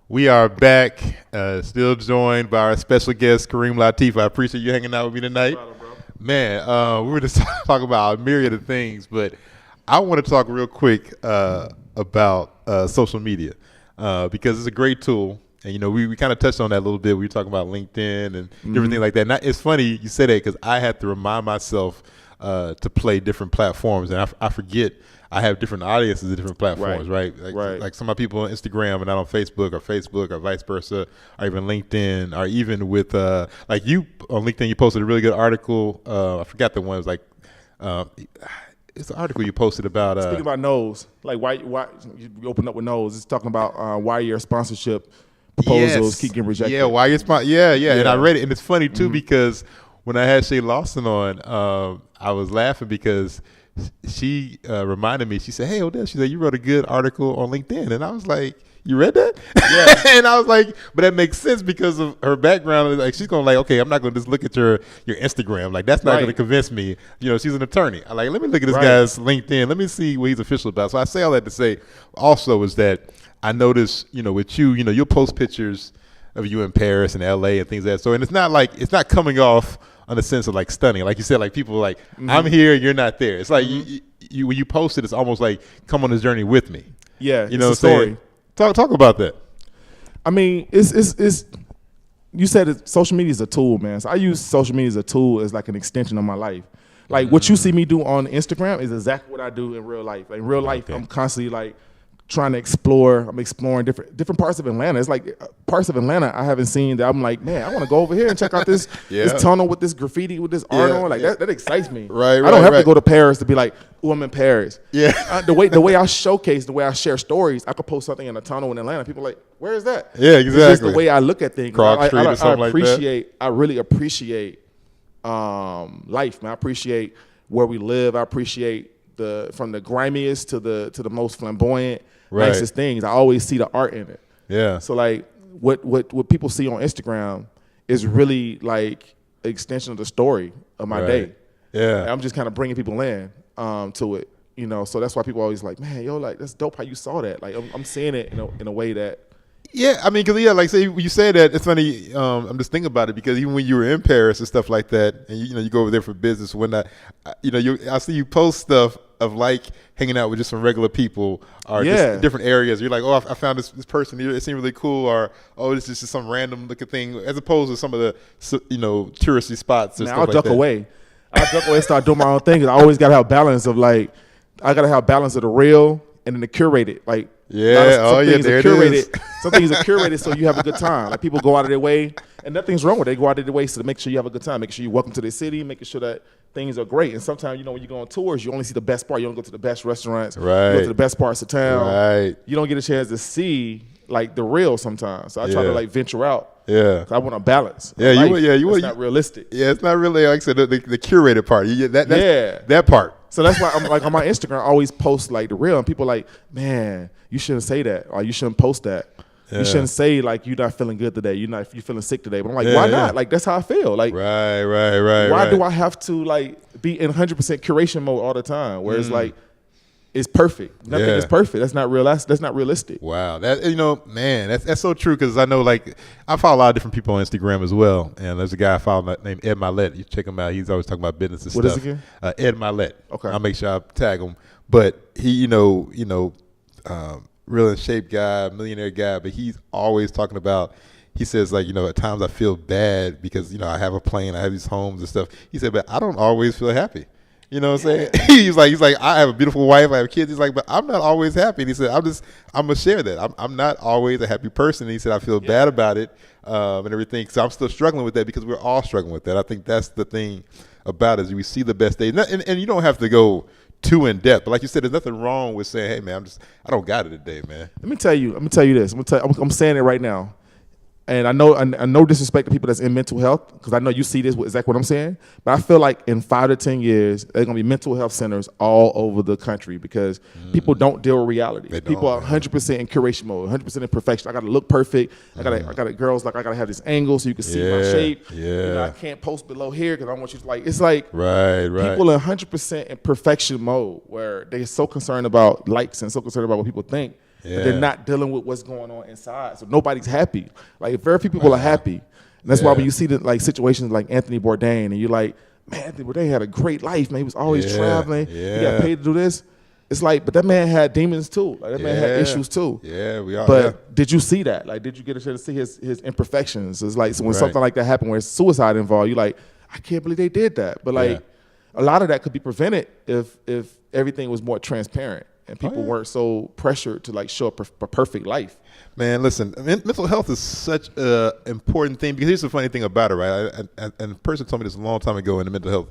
We are back, still joined by our special guest, Karim Lateef. I appreciate you hanging out with me tonight. Man, we were just talking about a myriad of things, but I want to talk real quick about social media because it's a great tool. And, you know, we kind of touched on that a little bit. We were talking about LinkedIn and different things like that. And it's funny you say that because I had to remind myself to play different platforms. And I forget I have different audiences at different platforms, right? Like some of my people on Instagram and not on Facebook or vice versa, or even LinkedIn, or even with like you on LinkedIn, you posted a really good article. I forgot the one. It was like it's an article you posted about. Speaking about no's, like why you open up with no's. It's talking about why your sponsorship proposals keep getting rejected. Yeah, why your yeah. And I read it, and it's funny too because when I had Shay Lawson on, I was laughing because she reminded me. She said, "Hey, Odell," she said, "you wrote a good article on LinkedIn," and I was like, "You read that?" Yeah. And I was like, "But that makes sense because of her background. Like, she's gonna like, okay, I'm not gonna just look at your Instagram. Like, that's not gonna convince me. You know, she's an attorney. I like, let me look at this guy's LinkedIn. Let me see what he's official about." So I say all that to say, also, is that I notice, you know, with you, you know, you'll post pictures of you in Paris and LA and things like that. So, and it's not coming off on the sense of like stunning. Like you said, like people like, I'm here, you're not there. It's like you when you post it, it's almost like come on this journey with me. Yeah, you know it's a story. Talk about that. I mean, it's you said social media is a tool, man. So I use social media as a tool as like an extension of my life. Like what you see me do on Instagram is exactly what I do in real life. Like in real life, I'm constantly like trying to explore. I'm exploring different parts of Atlanta. It's like parts of Atlanta I haven't seen that I'm like, man, I want to go over here and check out this this tunnel with this graffiti with this art on. Like that excites me. Right. I don't have to go to Paris to be like, oh, I'm in Paris. Yeah. The way I showcase, the way I share stories, I could post something in a tunnel in Atlanta. People are like, where is that? Yeah, exactly. It's just the way I look at things. Croc Street or something like that. I really appreciate life, man. I appreciate where we live. I appreciate from the grimiest to the most flamboyant, nicest things. I always see the art in it. Yeah. So like what people see on Instagram is really like an extension of the story of my day. Yeah. And I'm just kind of bringing people in to it, you know. So that's why people always like, man, yo, like that's dope how you saw that. Like I'm seeing it in a way that. Yeah, I mean, because like say you say that, it's funny. I'm just thinking about it because even when you were in Paris and stuff like that, and you go over there for business, when I see you post stuff of like hanging out with just some regular people or just different areas. You're like, oh, I found this person here. It seemed really cool, or oh, this is just some random looking thing, as opposed to some of the touristy spots. Or now stuff I'll like duck that. away. I duck away and start doing my own thing. I always gotta have balance of like, I gotta have balance of the real and then the curated. Like, there it is. Some things are curated so you have a good time. Like people go out of their way, and nothing's wrong with it. They go out of their way to make sure you have a good time, making sure you're welcome to the city, making sure that things are great. And sometimes, when you go on tours, you only see the best part. You don't go to the best restaurants. Right. You go to the best parts of town. Right. You don't get a chance to see like the real sometimes. So I try to like venture out. Yeah. I want a balance. Yeah, it's not realistic. Yeah, it's not really, like I said, the curated part. That part. So that's why I'm like on my Instagram, I always post like the real, and people are like, man, you shouldn't say that, or you shouldn't post that. Yeah. You shouldn't say like you're not feeling good today. You're feeling sick today. But I'm like, why not? Like that's how I feel. Like right. Why do I have to like be in 100% curation mode all the time? Where it's like it's perfect. Nothing is perfect. That's not real. That's not realistic. Wow. That man, that's so true because I know like I follow a lot of different people on Instagram as well. And there's a guy I follow named Ed Milet. You check him out. He's always talking about business and stuff. What is it again? Ed Milet. Okay. I'll make sure I tag him. But he, real in shape guy, millionaire guy, but he's always talking about, he says like, at times I feel bad because, I have a plane, I have these homes and stuff. He said, but I don't always feel happy. You know what I'm saying? He's like, I have a beautiful wife, I have kids. He's like, but I'm not always happy. And he said, I'm gonna share that. I'm not always a happy person. And he said, I feel bad about it and everything. So I'm still struggling with that because we're all struggling with that. I think that's the thing about it is we see the best days. And you don't have to go too in depth, but like you said, there's nothing wrong with saying, hey man, I don't got it today, man. Let me tell you this. I'm saying it right now. And I know disrespect to people that's in mental health because I know you see this exactly what I'm saying. But I feel like in 5 to 10 years, there's gonna be mental health centers all over the country because people don't deal with reality. People are 100% in curation mode, 100% in perfection. I gotta look perfect. I gotta girls like I gotta have this angle so you can see my shape. I can't post below here because I want you to like. It's like right. People are 100% in perfection mode where they're so concerned about likes and so concerned about what people think. but they're not dealing with what's going on inside. So nobody's happy. Like very few people are happy. And that's why when you see the like situations like Anthony Bourdain, and you're like, man, Anthony Bourdain had a great life, man. He was always traveling. He got paid to do this. It's like, but that man had demons too. Like that man had issues too. Yeah, we all. But did you see that? Like, did you get a chance to see his imperfections? It's like, so when something like that happened, where it's suicide involved, you're like, I can't believe they did that. But like, a lot of that could be prevented if everything was more transparent and people weren't so pressured to like show a perfect life. Man, listen, mental health is such an important thing, because here's the funny thing about it, right? And a person told me this a long time ago in the mental health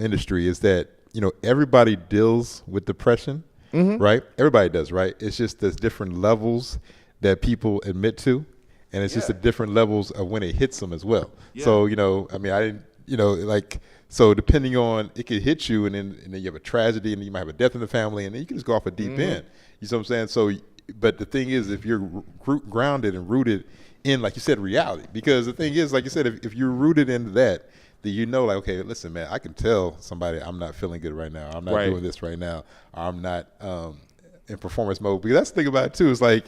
industry, is that, you know, everybody deals with depression, right? Everybody does, right? It's just there's different levels that people admit to, and it's just the different levels of when it hits them as well. So, you know, I mean, I didn't, you know, like, so depending on, it could hit you, and then you have a tragedy, and then you might have a death in the family, and then you can just go off a deep end. You know what I'm saying? So, but the thing is, if you're grounded and rooted in, like you said, reality, because the thing is, like you said, if you're rooted into that, then you know, like, okay, listen, man, I can tell somebody I'm not feeling good right now. I'm not doing this right now. I'm not in performance mode. Because that's the thing about it too. Is like,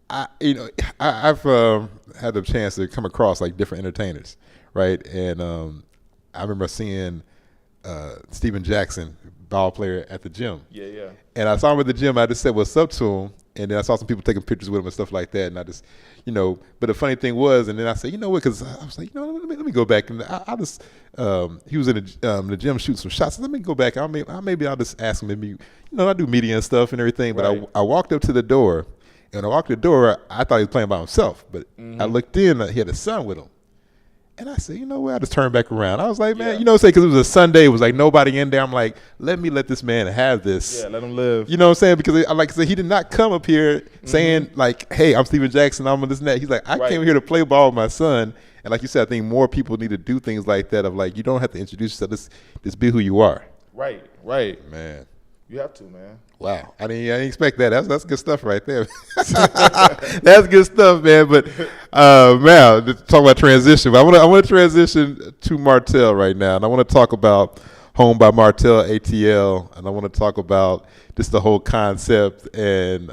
I've had the chance to come across like different entertainers, right? And I remember seeing Steven Jackson, ball player, at the gym. And I saw him at the gym. I just said what's up to him. And then I saw some people taking pictures with him and stuff like that. And I just, you know, but the funny thing was, and then I said, you know what, because I was like, you know, let me go back. And I just, he was in the gym shooting some shots. Let me go back. Maybe I'll just ask him, maybe, you know, I do media and stuff and everything. But I walked up to the door, and when I walked to the door, I thought he was playing by himself. But I looked in, he had a son with him. And I said, you know what? I just turned back around. I was like, man, you know, say, because it was a Sunday, it was like nobody in there. I'm like, let this man have this. Yeah, let him live. You know what I'm saying? Because like I said, he did not come up here saying like, hey, I'm Steven Jackson, I'm this and that. He's like, I came here to play ball with my son. And like you said, I think more people need to do things like that, of like, you don't have to introduce yourself. Just be who you are. Right. Man. You have to, man. Wow, I didn't expect that. That's good stuff right there. That's good stuff, man. But man, to talk about transition. But I want to transition to Martell right now, and I want to talk about Home by Martell ATL, and I want to talk about just the whole concept and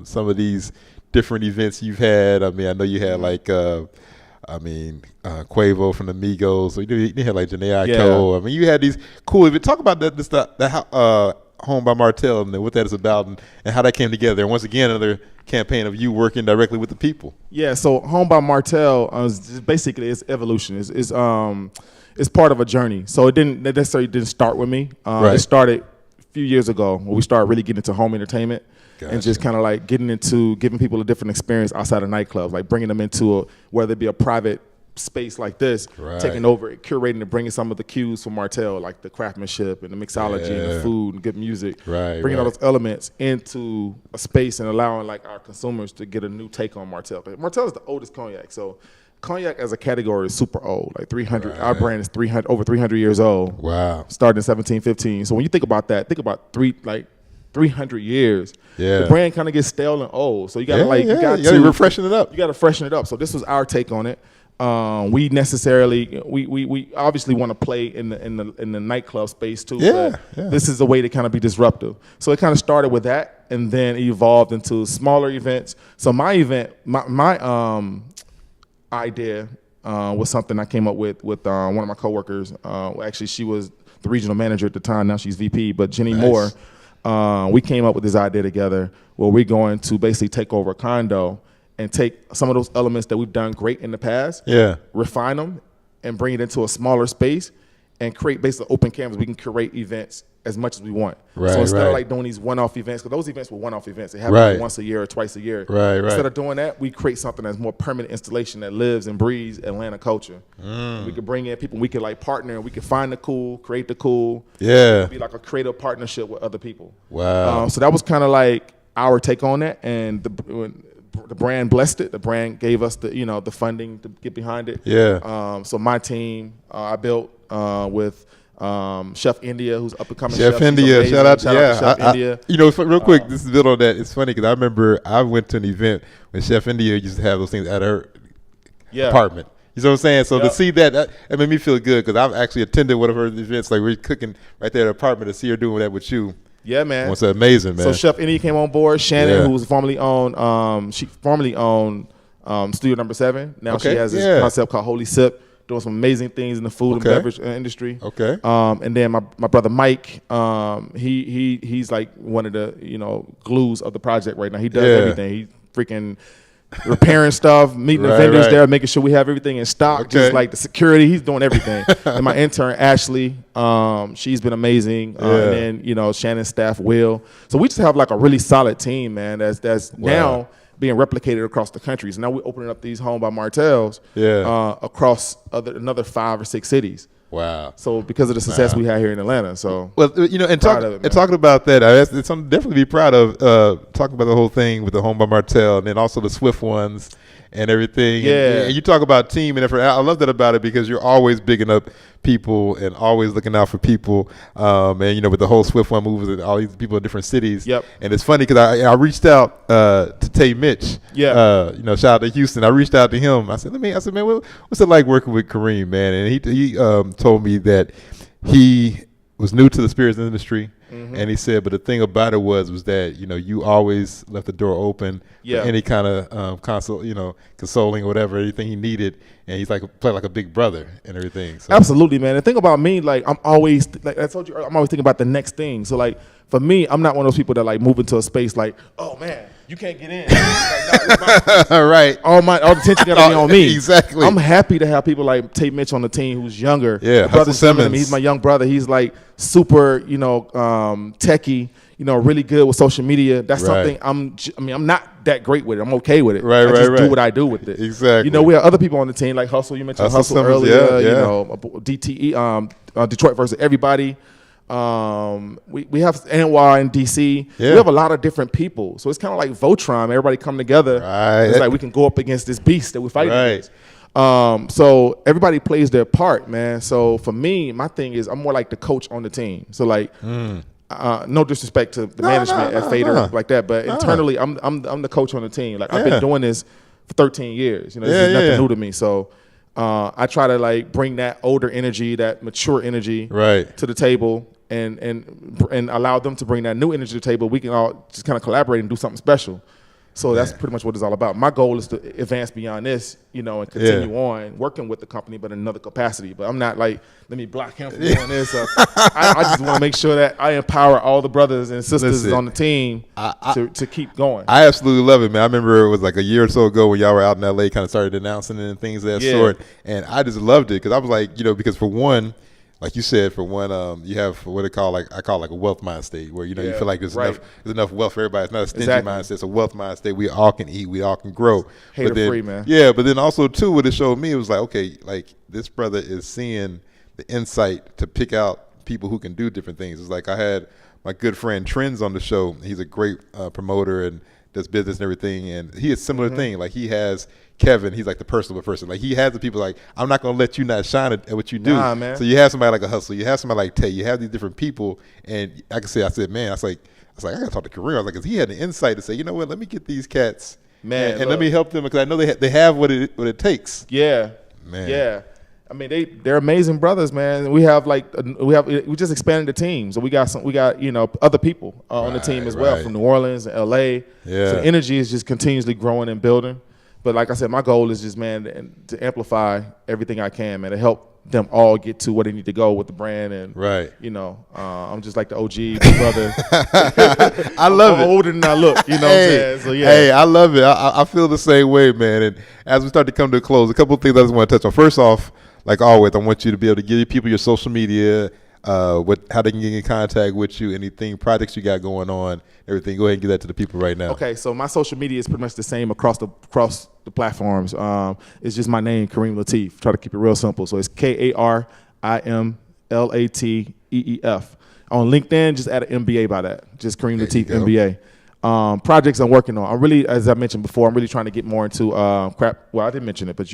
some of these different events you've had. I mean, I know you had like Quavo from the Migos. So you had like Janae Aiko. I mean, you had these cool events. Talk about that. Home by Martell and what that is about, and how that came together. And once again, another campaign of you working directly with the people. Yeah, so Home by Martell is basically it's evolution. It's part of a journey. So it didn't start with me. It started a few years ago when we started really getting into home entertainment. Gotcha. And just kind of like getting into giving people a different experience outside of nightclubs, like bringing them into whether it be a private space like this, taking over it, curating and bringing some of the cues from Martell, like the craftsmanship and the mixology and the food and good music, bringing all those elements into a space and allowing like our consumers to get a new take on Martell. Martell is the oldest cognac, so cognac as a category is super old, like 300. Our brand is over 300 years old. Wow. Started in 1715. So when you think about that, think about 300 years. The brand kind of gets stale and old. So you gotta you gotta freshen it up. You gotta freshen it up. So this was our take on it. We obviously want to play in the nightclub space too. This is a way to kind of be disruptive. So it kind of started with that, and then it evolved into smaller events. So my event, my idea was something I came up with one of my coworkers. Actually, she was the regional manager at the time. Now she's VP. But Jenny Moore, we came up with this idea together where we're going to basically take over a condo and take some of those elements that we've done great in the past, refine them, and bring it into a smaller space, and create basically open canvas. We can curate events as much as we want. So instead of like doing these one-off events, because those events were one-off events, they happen once a year or twice a year. Instead of doing that, we create something that's more permanent installation that lives and breathes Atlanta culture. We could bring in people, we could like partner, and we could find the cool, create the cool. Be like a creative partnership with other people. So that was kind of like our take on that, and the brand blessed it. The brand gave us the funding to get behind it. So my team, I built with Chef India, who's up and coming. Chef India, shout out to Chef India. Real quick, this is a bit on that. It's funny because I remember I went to an event when Chef India used to have those things at her apartment. You know what I'm saying? So to see that, it made me feel good because I've actually attended one of her events. Like we're cooking right there at her apartment, to see her doing that with you. Yeah, man. What's amazing, man. So Chef Annie came on board. Shannon, who was formerly owned, Studio Number 7. Now she has this concept called Holy Sip, doing some amazing things in the food and beverage industry. Okay. And then my brother Mike, he's like one of the glues of the project right now. He does everything. He freaking repairing stuff, meeting the vendors there, making sure we have everything in stock, just like the security. He's doing everything. And my intern Ashley, she's been amazing. And then Shannon's staff Will. So we just have like a really solid team, man. That's now being replicated across the country. So now we're opening up these Home by Martells across another 5 or 6 cities. Wow! So because of the success we had here in Atlanta, and talking about that, it's something to definitely be proud of. Talking about the whole thing with the Home by Martell, and then also the Swift ones and everything. Yeah, and you talk about team and effort. I love that about it because you're always bigging up people and always looking out for people. And with the whole Swift one moves and all these people in different cities. Yep. And it's funny because I reached out to Tay Mitch. Yeah. Shout out to Houston. I reached out to him. I said, man, what's it like working with Karim, man? And he told me that he was new to the spirits industry. Mm-hmm. And he said, but the thing about it was that, you always left the door open for any kind of consoling or whatever, anything he needed. And he's played like a big brother and everything. So. Absolutely, man. The thing about me, I'm always, like I told you, I'm always thinking about the next thing. So for me, I'm not one of those people that move into a space oh man, you can't get in. Right. All the attention gotta be on me. Exactly. I'm happy to have people like Tate Mitch on the team who's younger. Yeah. Brother Simmons. He's my young brother. He's super, techie. Really good with social media. That's something I'm not that great with it. I'm okay with it. Right. I just do what I do with it. Exactly. We have other people on the team like Hustle. You mentioned Hustle earlier. DTE, Detroit versus Everybody. We have NY and DC. We have a lot of different people. So it's kind of like Voltron. Everybody come together. Right. It's like we can go up against this beast that we're fighting against. So everybody plays their part, man. So for me, my thing is I'm more like the coach on the team. So no disrespect to the management at Fader like that, but internally I'm the coach on the team. I've been doing this for 13 years. This is nothing new to me. So I try to bring that older energy, that mature energy to the table and allow them to bring that new energy to the table. We can all just kind of collaborate and do something special. So that's pretty much what it's all about. My goal is to advance beyond this, and continue on working with the company, but in another capacity. But I'm not let me block him from doing this. I just want to make sure that I empower all the brothers and sisters on the team to keep going. I absolutely love it, man. I remember it was a year or so ago when y'all were out in LA, kind of started announcing it and things of that sort. And I just loved it because I was because for one, like you said, for one, you have what I call a wealth mind state where you feel like there's enough wealth for everybody. It's not a stingy mindset; it's a wealth mind state. We all can eat, we all can grow. Hater free, man. Yeah, but then also too, what it showed me, it was this brother is seeing the insight to pick out people who can do different things. It's I had my good friend Trends on the show. He's a great promoter and does business and everything, and he has similar thing. He has Kevin, he's the personable person. He has the people I'm not gonna let you not shine at what you do. Nah, man. So you have somebody like a Hustle, you have somebody like Tay, you have these different people, and I said, man, I gotta talk to Karim. I was because he had the insight to say, you know what, let me get these cats, man, and let me help them because I know they have what it takes. Yeah, man. Yeah. I mean, they're amazing brothers, man. We have we just expanded the team, so we got other people on the team as well from New Orleans and LA. Yeah. So the energy is just continuously growing and building. But like I said, my goal is just, man, to amplify everything I can, man, to help them all get to where they need to go with the brand. And I'm just like the OG brother. I love it. I'm older than I look, what I'm saying? So Hey, I love it. I feel the same way, man. And as we start to come to a close, a couple of things I just want to touch on. First off, like always, I want you to be able to give people your social media, how they can get in contact with you, anything, projects you got going on, everything. Go ahead and give that to the people right now. Okay, so my social media is pretty much the same across the platforms. It's just my name, Karim Lateef. Try to keep it real simple. So it's KarimLateef. On LinkedIn, just add an MBA by that. Just Karim Lateef MBA. Projects I'm working on. I'm really, as I mentioned before, I'm really trying to get more into craft. Well, I didn't mention it, but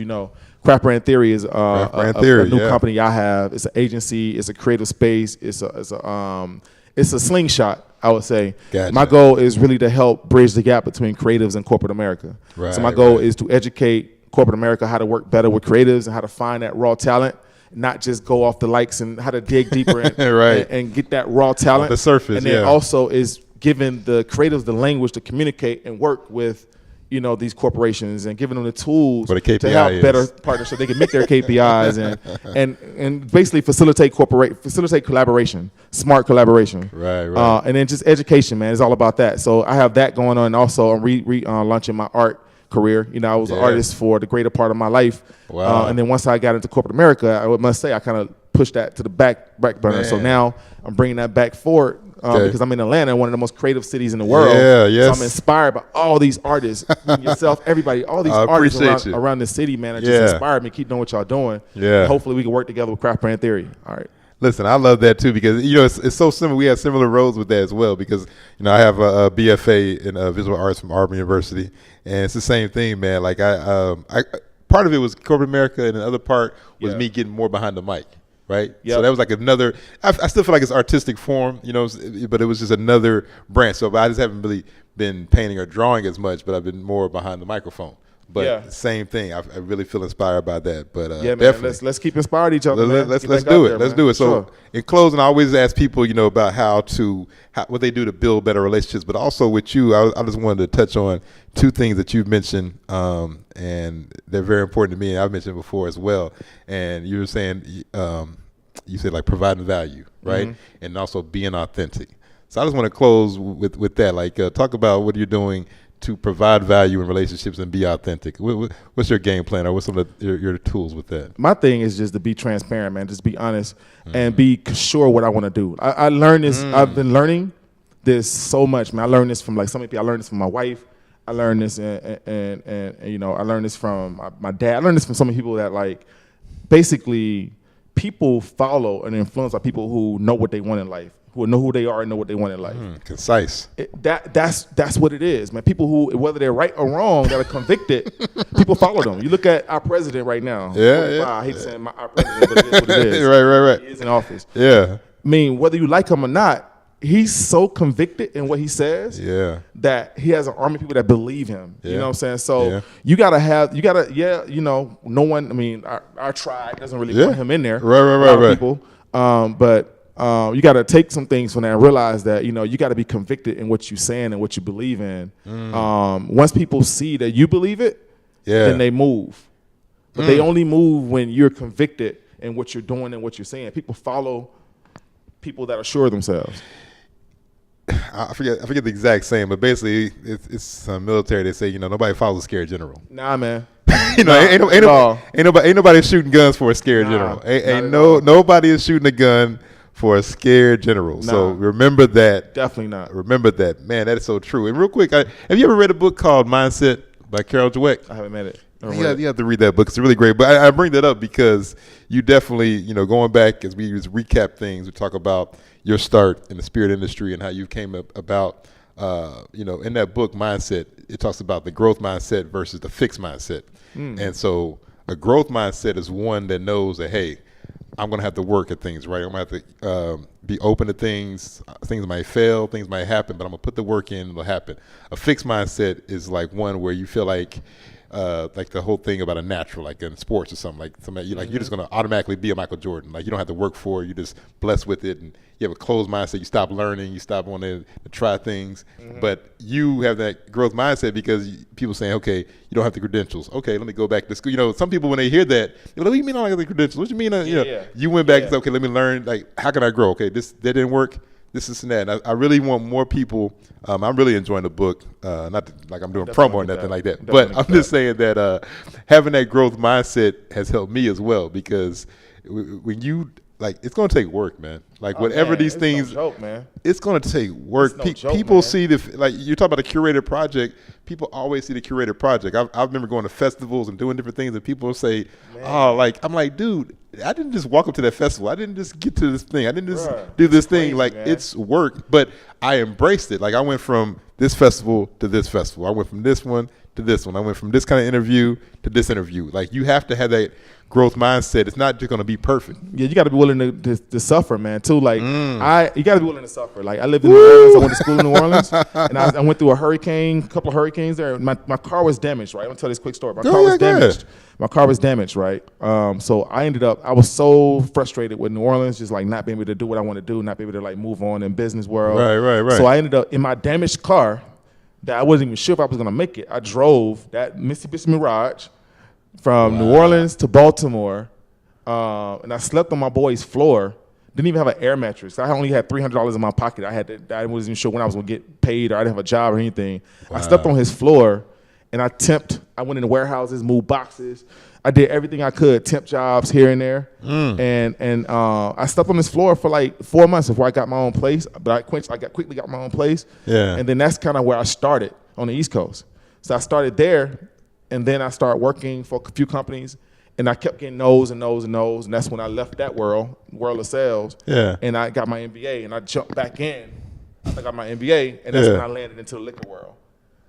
Craft Brand Theory is a new company I have. It's an agency. It's a creative space. It's a slingshot, I would say. Gotcha. My goal is really to help bridge the gap between creatives and corporate America. So my goal is to educate corporate America how to work better with creatives and how to find that raw talent not just go off the likes and how to dig deeper right. and get that raw talent. On the surface, and then also is giving the creatives the language to communicate and work with, you know, these corporations and giving them the tools to have better partners so they can meet their KPIs and basically facilitate collaboration, smart collaboration. Right. And then just education, man. It's all about that. So I have that going on. And also, I'm launching my art career. You know, I was an artist for the greater part of my life. Wow. And then once I got into corporate America, I must say I kind of pushed that to the back burner. Man. So now I'm bringing that back forward. Because I'm in Atlanta, one of the most creative cities in the world. So I'm inspired by all these artists, yourself, everybody, all these artists around the city, man. It just inspired me. Keep doing what y'all doing. Yeah. Hopefully we can work together with Craft Brand Theory. All right. Listen, I love that too because you know it's so similar. We have similar roads with that as well because you know I have a BFA in visual arts from Artbyodell University, and it's the same thing, man. Like I part of it was corporate America, and the other part was me getting more behind the mic. Right. Yep. So that was like another. I still feel like it's artistic form, you know, but it was just another branch. So I just haven't really been painting or drawing as much, but I've been more behind the microphone. But same thing. I really feel inspired by that. But man, definitely, let's keep inspired each other. Let's do it. Let's do it. So in closing, I always ask people, you know, about what they do to build better relationships. But also with you, I just wanted to touch on two things that you've mentioned, and they're very important to me. And I've mentioned before as well. And you were saying, you said like providing value, right, and also being authentic. So I just want to close with that. Like, talk about what you're doing to provide value in relationships and be authentic. What's your game plan, or what's some of your tools with that? My thing is just to be transparent, man. Just be honest and be sure what I want to do. I learned this. I've been learning this so much, man. I learned this from like so many people. I learned this from my wife. I learned this, and you know, I learned this from my dad. I learned this from so many people that like basically people follow and influenced by people who know what they want in life, who know who they are and know what they want in life. Concise. That's what it is, man. People who, whether they're right or wrong, that are convicted, people follow them. You look at our president right now. I hate saying our president, but it is what it is. Right. He is in office. Yeah. I mean, whether you like him or not, he's so convicted in what he says that he has an army of people that believe him. You know what I'm saying? So you gotta, you know, no one, I mean, our tribe doesn't really want him in there. Right. People. But you got to take some things from that and realize that, you know, you got to be convicted in what you're saying and what you believe in. Once people see that you believe it, then they move. But they only move when you're convicted in what you're doing and what you're saying. People follow people that are sure of themselves. I forget the exact saying, but basically it's military. They say, you know, nobody follows a scared general. Nah, man. You know, ain't nobody shooting guns for a scared general. Nobody is shooting a gun for a scared general. So remember that. Definitely not. Remember that. Man, that is so true. And real quick, have you ever read a book called Mindset by Carol Dweck? I haven't read it. You have to read that book. It's really great. But I bring that up because you definitely, you know, going back as we recap things, we talk about your start in the spirit industry and how you came about, you know, in that book, Mindset, it talks about the growth mindset versus the fixed mindset. And so a growth mindset is one that knows that, hey, I'm going to have to work at things, right? I'm going to have to be open to things. Things might fail, things might happen, but I'm going to put the work in, it'll happen. A fixed mindset is like one where you feel like the whole thing about a natural, like in sports or something, you're just going to automatically be a Michael Jordan. Like you don't have to work for it, you're just blessed with it, and you have a closed mindset. You stop learning, you stop wanting to try things. But you have that growth mindset because people saying, okay, you don't have the credentials. Okay, let me go back to school. You know, some people when they hear that, what do you mean I don't have the credentials? What do you mean? You went back and said, okay, let me learn. Like, how can I grow? Okay, that didn't work. This and that. And I really want more people. I'm really enjoying the book. Not like I'm doing promo or nothing like that. But I'm just saying that having that growth mindset has helped me as well because when you it's going to take work, man. Like whatever these things, no joke, man. It's going to take work. People see you talk about a curated project. People always see the curated project. I remember going to festivals and doing different things, and people say, I'm like, dude, I didn't just walk up to that festival. I didn't just get to this thing. I didn't just do this thing. Like, man. It's work, but I embraced it. Like I went from this festival to this festival. I went from this one to this one. I went from this kind of interview to this interview. Like you have to have that growth mindset. It's not just going to be perfect. Yeah, you got to be willing to suffer, man. Too. Like you got to be willing to suffer. Like I lived in New Orleans. I went to school in New Orleans, and I went through a couple of hurricanes there. My car was damaged. Right, I'm gonna tell this quick story. My car was damaged. My car was damaged, right? So I was so frustrated with New Orleans, just like not being able to do what I want to do, not being able to like move on in business world. Right. So I ended up in my damaged car that I wasn't even sure if I was gonna make it. I drove that Mitsubishi Mirage from New Orleans to Baltimore, and I slept on my boy's floor. Didn't even have an air mattress. I only had $300 in my pocket. I wasn't even sure when I was gonna get paid or I didn't have a job or anything. I slept on his floor, and I went into warehouses, moved boxes. I did everything I could, temp jobs here and there. And I slept on this floor for like 4 months before I got my own place. But I quickly got my own place. Yeah. And then that's kind of where I started on the East Coast. So I started there, and then I started working for a few companies. And I kept getting no's and no's and no's, and that's when I left that world of sales. Yeah. And I got my MBA, and I jumped back in. I got my MBA, and that's when I landed into the liquor world.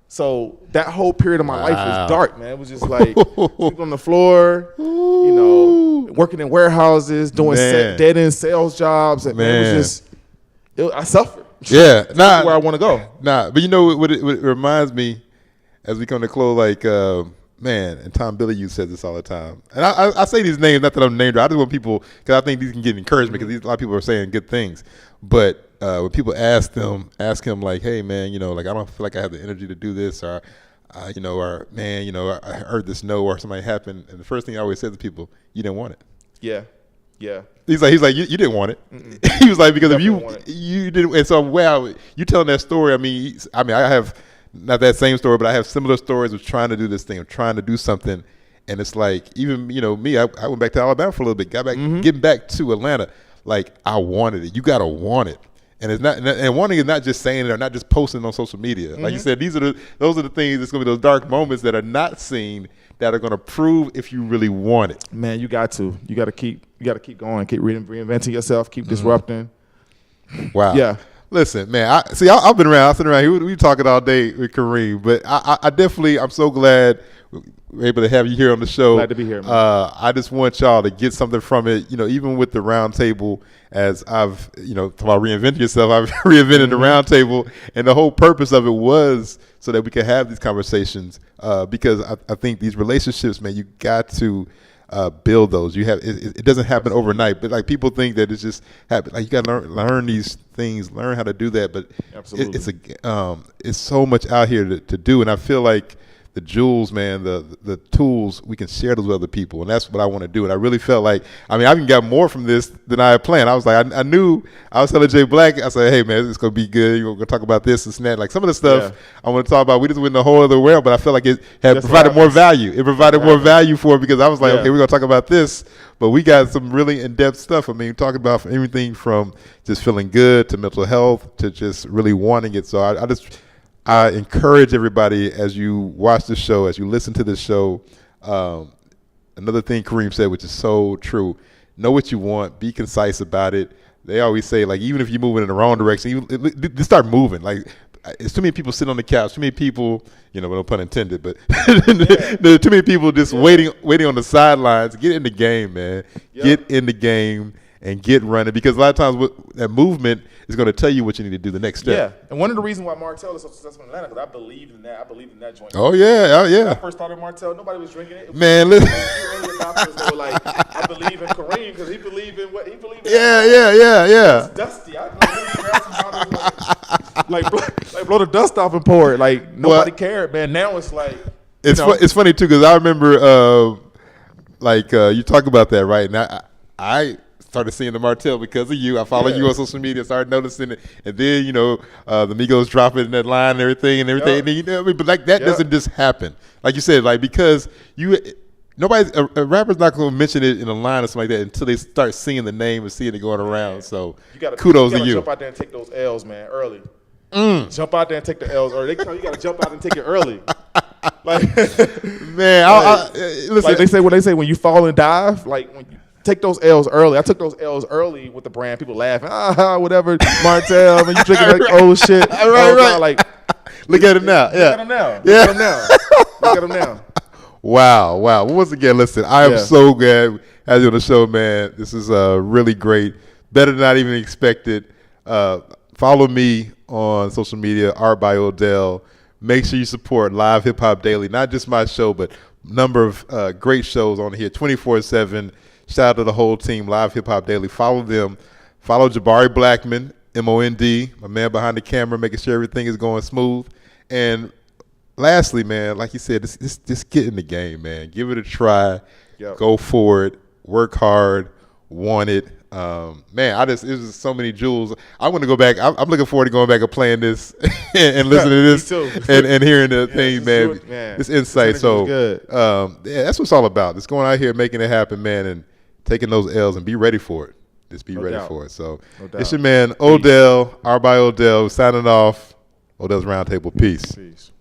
So that whole period of my life was dark, man. It was just like sleeping on the floor, working in warehouses, doing dead end sales jobs. And man, it was just, I suffered. Yeah, where I want to go. But you know what it reminds me as we come to close, like. Man, and Tom Billieu says this all the time. And I say these names, not that I'm named. I just want people, because I think these can get encouragement, because a lot of people are saying good things. But when people ask him like, hey, man, like I don't feel like I have the energy to do this, or, or man, I heard this no, or something happened. And the first thing I always say to people, you didn't want it. Yeah. He's like you didn't want it. He was like, because if you didn't, and so you telling that story. I mean, I have. Not that same story, but I have similar stories of trying to do this thing, of trying to do something. And it's like, even, me, I went back to Alabama for a little bit, got back, getting back to Atlanta. Like, I wanted it. You got to want it. And it's not, and wanting is not just saying it or not just posting it on social media. Like you said, those are the things, it's going to be those dark moments that are not seen that are going to prove if you really want it. Man, you got to keep going, keep reinventing yourself, keep disrupting. Wow. Yeah. Listen, man. I've been around. We talking all day with Kareem, but I definitely, I'm so glad we're able to have you here on the show. Glad to be here, man. I just want y'all to get something from it. Even with the round table, as I've, talk about reinventing yourself, I've reinvented the round table, and the whole purpose of it was so that we could have these conversations. Because I think these relationships, man, you got to. Build those. It doesn't happen overnight, but like people think that it's just happen. Like you got to learn these things, learn how to do that. But it's so much out here to do, and I feel like the jewels, man, the tools, we can share those with other people, and that's what I want to do. And I really felt like, I even got more from this than I had planned. I was like, I knew, I was telling Jay Black, I said, hey man, it's gonna be good. We're gonna talk about this and that. Like some of the stuff I want to talk about, we just went in a whole other realm, but I felt like it had provided more value. It provided more value for it, because I was like, okay, we're gonna talk about this, but we got some really in-depth stuff. Talking about everything from just feeling good to mental health to just really wanting it. So I encourage everybody, as you watch the show, as you listen to the show, another thing Kareem said, which is so true, know what you want, be concise about it. They always say, like, even if you're moving in the wrong direction, just start moving. Like, it's too many people sitting on the couch, too many people, no pun intended, but there are too many people just waiting on the sidelines. Get in the game, man. Get in the game and get running, because a lot of times that movement is going to tell you what you need to do the next step. Yeah, and one of the reasons why Martell is so successful in Atlanta, because I believe in that. I believe in that joint. Oh yeah. When I first started Martell, nobody was drinking it. Man, listen. They were like, I believe in Kareem because he believed in what he believed in. Yeah. It's dusty. I like blow the dust off and pour it. Like nobody cared, man. Now it's like it's funny too, because I remember you talk about that, right? And I started seeing the Martell because of you. I follow you on social media, started noticing it, and then the Migos drop it in that line and everything. And then, but like that doesn't just happen. Like you said, like because a rapper's not going to mention it in a line or something like that until they start seeing the name and seeing it going around. So kudos to you. Jump out there and take those L's, man, early. Jump out there and take the L's early. They tell you got to jump out and take it early. Like, man, listen. Like they say when you fall and dive, like when you take those L's early. I took those L's early with the brand. People laughing, whatever, Martell, man, you drinking like old shit. Right. Like, look at him now. Look at him now. Wow. Well, once again, listen, I am so glad to have you on the show, man. This is really great. Better than I even expected. Follow me on social media, Artbyodell. Make sure you support Live Hip Hop Daily, not just my show, but number of great shows on here, 24/7. Shout out to the whole team, Live Hip Hop Daily. Follow them. Follow Jabari Blackman, MOND, my man behind the camera, making sure everything is going smooth. And lastly, man, like you said, just get in the game, man. Give it a try. Yep. Go for it. Work hard. Want it. Man, it was just so many jewels. I want to go back. I'm looking forward to going back and playing this and listening to this and hearing the things, man. This insight. So, yeah, that's what it's all about. Just going out here, making it happen, man, and taking those L's and be ready for it. Just be ready for it. So, it's your man, Odell, Artbyodell, signing off. Odell's Roundtable. Peace.